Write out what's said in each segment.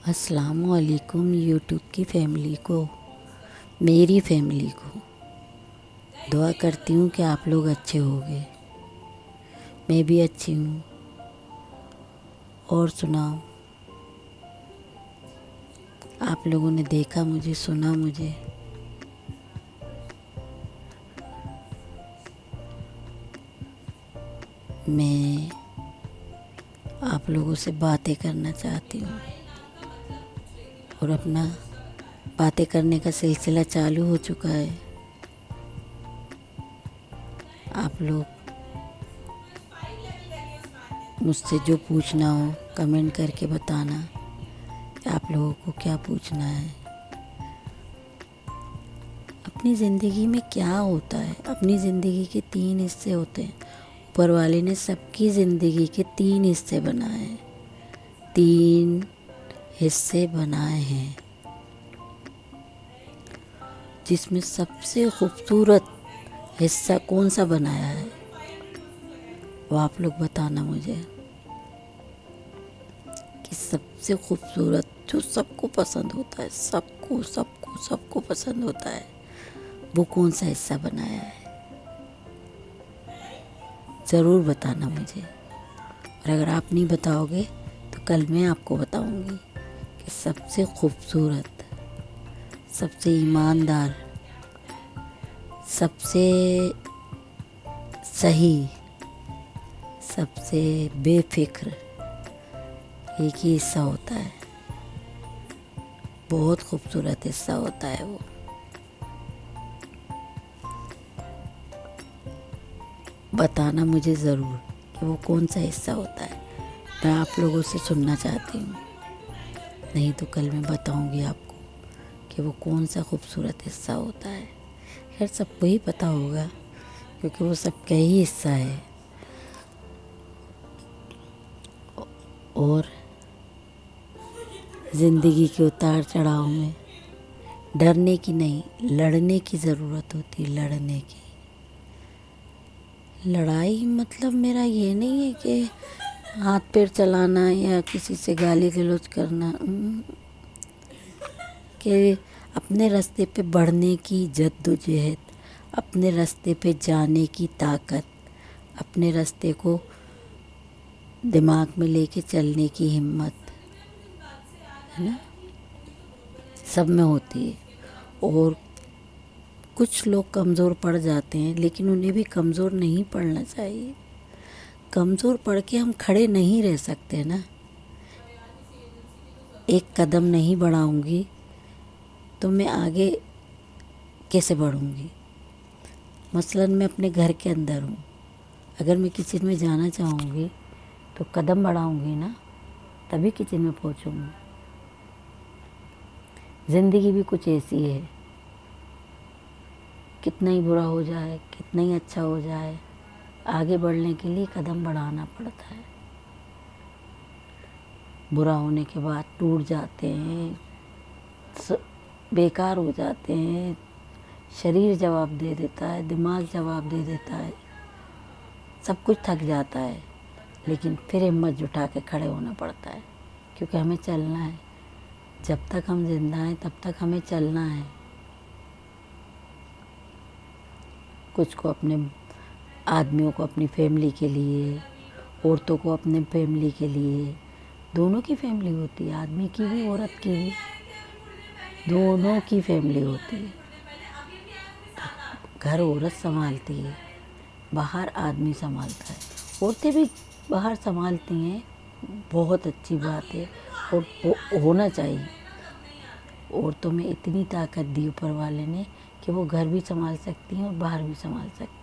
السلام علیکم یوٹیوب کی فیملی کو، میری فیملی کو دعا کرتی ہوں کہ آپ لوگ اچھے ہوگے، میں بھی اچھی ہوں۔ اور سناؤ، آپ لوگوں نے دیکھا مجھے، سنا مجھے؟ میں آپ لوگوں سے باتیں کرنا چاہتی ہوں، اور اپنا باتیں کرنے کا سلسلہ چالو ہو چکا ہے۔ آپ لوگ مجھ سے جو پوچھنا ہو کمنٹ کر کے بتانا کہ آپ لوگوں کو کیا پوچھنا ہے۔ اپنی زندگی میں کیا ہوتا ہے؟ اپنی زندگی کے 3 حصے ہوتے ہیں۔ اوپر والے نے سب کی زندگی کے 3 حصے بنائے ہیں، 3 حصے بنائے ہیں، جس میں سب سے خوبصورت حصہ کون سا بنایا ہے وہ آپ لوگ بتانا مجھے، کہ سب سے خوبصورت جو سب کو پسند ہوتا ہے، سب کو پسند ہوتا ہے، وہ کون سا حصہ بنایا ہے؟ ضرور بتانا مجھے۔ اور اگر آپ نہیں بتاؤ گے تو کل میں آپ کو بتاؤں گی کہ سب سے خوبصورت، سب سے ایماندار، سب سے صحیح، سب سے بے فکر ایک ہی حصہ ہوتا ہے۔ بہت خوبصورت حصہ ہوتا ہے وہ۔ بتانا مجھے ضرور کہ وہ کون سا حصہ ہوتا ہے، میں آپ لوگوں سے سننا چاہتی ہوں۔ نہیں تو کل میں بتاؤں گی آپ کو کہ وہ کون سا خوبصورت حصہ ہوتا ہے۔ خیر سب کو ہی پتہ ہوگا، کیونکہ وہ سب کا ہی حصہ ہے۔ اور زندگی کے اتار چڑھاؤ میں ڈرنے کی نہیں، لڑنے کی ضرورت ہوتی ہے، لڑنے کی۔ لڑائی مطلب میرا یہ نہیں ہے کہ ہاتھ پیر چلانا یا کسی سے گالی گلوچ کرنا، کہ اپنے راستے پہ بڑھنے کی جد و جہد، اپنے راستے پہ جانے کی طاقت، اپنے راستے کو دماغ میں لے کے چلنے کی ہمت ہے نا، سب میں ہوتی ہے۔ اور کچھ لوگ کمزور پڑ جاتے ہیں، لیکن انہیں بھی کمزور نہیں پڑنا چاہیے۔ کمزور پڑ کے ہم کھڑے نہیں رہ سکتے نا۔ ایک قدم نہیں بڑھاؤں گی تو میں آگے کیسے بڑھوں گی؟ مثلاً میں اپنے گھر کے اندر ہوں، اگر میں کچن میں جانا چاہوں گی تو قدم بڑھاؤں گی نا، تبھی کچن میں پہنچوں گی۔ زندگی بھی کچھ ایسی ہے، کتنا ہی برا ہو جائے، کتنا ہی اچھا ہو جائے، آگے بڑھنے کے لیے قدم بڑھانا پڑتا ہے۔ برا ہونے کے بعد ٹوٹ جاتے ہیں، بیکار ہو جاتے ہیں، شریر جواب دے دیتا ہے، دماغ جواب دے دیتا ہے، سب کچھ تھک جاتا ہے، لیکن پھر ہمت جٹا کے کھڑے ہونا پڑتا ہے، کیونکہ ہمیں چلنا ہے۔ جب تک ہم زندہ ہیں تب تک ہمیں چلنا ہے۔ کچھ کو اپنے آدمیوں کو اپنی فیملی کے لیے، عورتوں کو اپنے فیملی کے لیے، دونوں کی فیملی ہوتی ہے، آدمی کی بھی عورت کی بھی، دونوں کی فیملی ہوتی ہے۔ گھر عورت سنبھالتی ہے، باہر آدمی سنبھالتا ہے۔ عورتیں بھی باہر سنبھالتی ہیں، بہت اچھی بات ہے، اور ہونا چاہیے۔ عورتوں میں اتنی طاقت دی اوپر والے نے کہ وہ گھر بھی سنبھال سکتی ہیں اور باہر بھی سنبھال سکتی ہیں،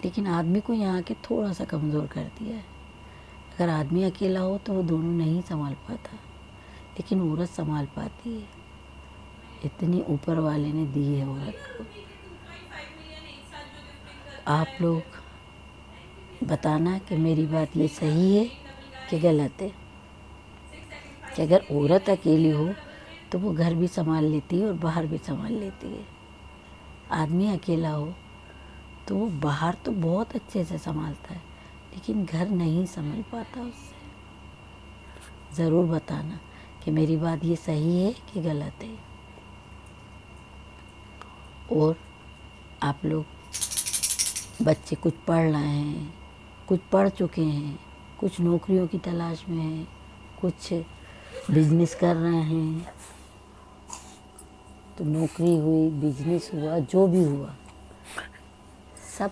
لیکن آدمی کو یہاں کے تھوڑا سا کمزور کر دیا ہے۔ اگر آدمی اکیلا ہو تو وہ دونوں نہیں سنبھال پاتا، لیکن عورت سنبھال پاتی ہے، اتنی اوپر والے نے دی ہے عورت کو۔ آپ لوگ بتانا کہ میری بات یہ صحیح ہے کہ غلط ہے، کہ اگر عورت اکیلی ہو تو وہ گھر بھی سنبھال لیتی ہے اور باہر بھی سنبھال لیتی ہے۔ آدمی اکیلا ہو تو وہ باہر تو بہت اچھے سے سنبھالتا ہے، لیکن گھر نہیں سنبھل پاتا اس سے۔ ضرور بتانا کہ میری بات یہ صحیح ہے کہ غلط ہے. اور آپ لوگ بچے کچھ پڑھ رہے ہیں، کچھ پڑھ چکے ہیں، کچھ نوکریوں کی تلاش میں ہیں، کچھ بزنس کر رہے ہیں. تو نوکری ہوئی، بزنس ہوا، جو بھی ہوا، سب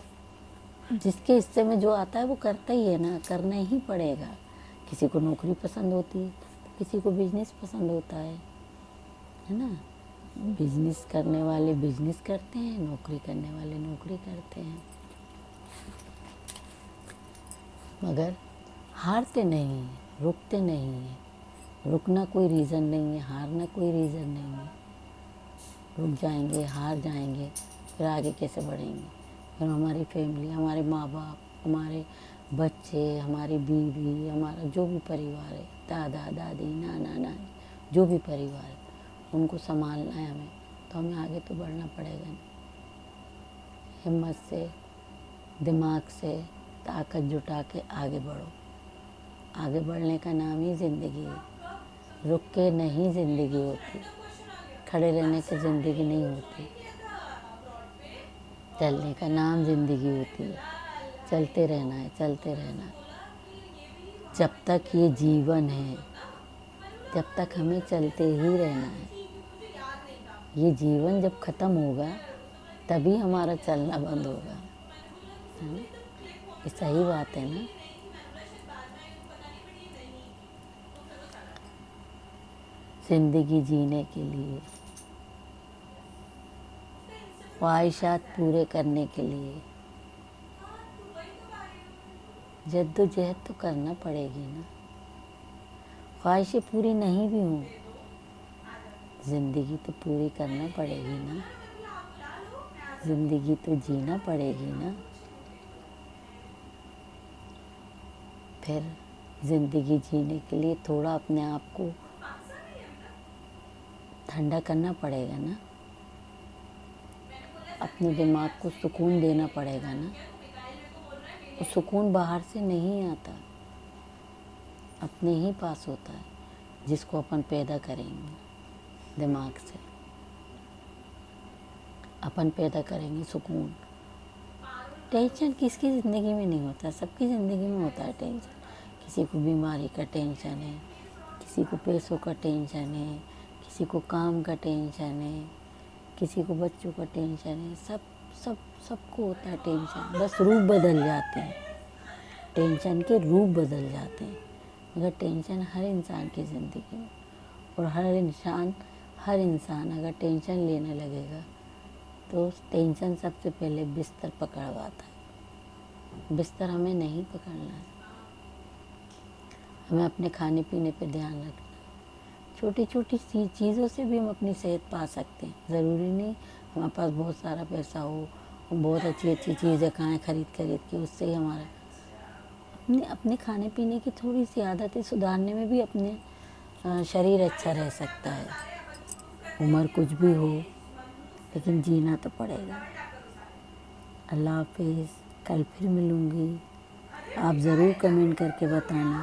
جس کے حصے میں جو آتا ہے وہ کرتا ہی ہے نا، کرنا ہی پڑے گا. کسی کو نوکری پسند ہوتی ہے، کسی کو بزنس پسند ہوتا ہے نا. بزنس کرنے والے بزنس کرتے ہیں، نوکری کرنے والے نوکری کرتے ہیں. مگر ہارتے نہیں ہیں، رکتے نہیں ہیں. رکنا کوئی ریزن نہیں ہے، ہارنا کوئی ریزن نہیں ہے. رک جائیں گے، ہار جائیں گے، پھر آگے کیسے بڑھیں گے؟ پھر ہماری فیملی، ہمارے ماں باپ، ہمارے بچے، ہماری بیوی، ہمارا جو بھی پریوار ہے، دادا دادی، نانا نانی، جو بھی پریوار ہے، ان کو سنبھالنا ہے ہمیں. تو ہمیں آگے تو بڑھنا پڑے گا. ہمت سے، دماغ سے طاقت جٹا کے آگے بڑھو. آگے بڑھنے کا نام ہی زندگی ہے. رک کے نہیں زندگی ہوتی، کھڑے رہنے سے زندگی نہیں ہوتی. چلنے کا نام زندگی ہوتی ہے. چلتے رہنا ہے، چلتے رہنا ہے. جب تک یہ جیون ہے، جب تک ہمیں چلتے ہی رہنا ہے. یہ جیون جب ختم ہوگا تبھی ہمارا چلنا بند ہوگا. یہ صحیح بات ہے نا. زندگی جینے کے لیے، خواہشات پورے کرنے کے لیے جد و جہد تو کرنا پڑے گی نا. خواہشیں پوری نہیں بھی ہوں، زندگی تو پوری کرنا پڑے گی نا. زندگی تو جینا پڑے گی نا. پھر زندگی جینے کے لیے تھوڑا اپنے آپ کو ٹھنڈا کرنا پڑے گا نا. اپنے دماغ کو سکون دینا پڑے گا نا. وہ سکون باہر سے نہیں آتا، اپنے ہی پاس ہوتا ہے، جس کو اپن پیدا کریں گے دماغ سے. اپن پیدا کریں گے سکون. ٹینشن کس کی زندگی میں نہیں ہوتا؟ سب کی زندگی میں ہوتا ہے ٹینشن. کسی کو بیماری کا ٹینشن ہے، کسی کو پیسوں کا ٹینشن ہے، کسی کو کام کا ٹینشن ہے، کسی کو بچوں کا ٹینشن ہے. سب کو ہوتا ہے ٹینشن. بس روپ بدل جاتے ہیں، ٹینشن کے روپ بدل جاتے ہیں. مگر ٹینشن ہر انسان کی زندگی میں، اور ہر انسان اگر ٹینشن لینے لگے گا تو ٹینشن سب سے پہلے بستر پکڑواتا ہے. بستر ہمیں نہیں پکڑنا ہے. ہمیں اپنے کھانے پینے پہ دھیان رکھنا ہے. چھوٹی چھوٹی چیزوں سے بھی ہم اپنی صحت پا سکتے ہیں. ضروری نہیں ہمارے پاس بہت سارا پیسہ ہو، ہم بہت اچھی چیزیں کھائیں خرید کے، اس سے ہی ہمارا اپنے کھانے پینے کی تھوڑی سی عادتیں سدھارنے میں بھی اپنے شریر اچھا رہ سکتا ہے. عمر کچھ بھی ہو لیکن جینا تو پڑے گا. اللہ حافظ. کل پھر ملوں گی. آپ ضرور کمنٹ کر کے بتانا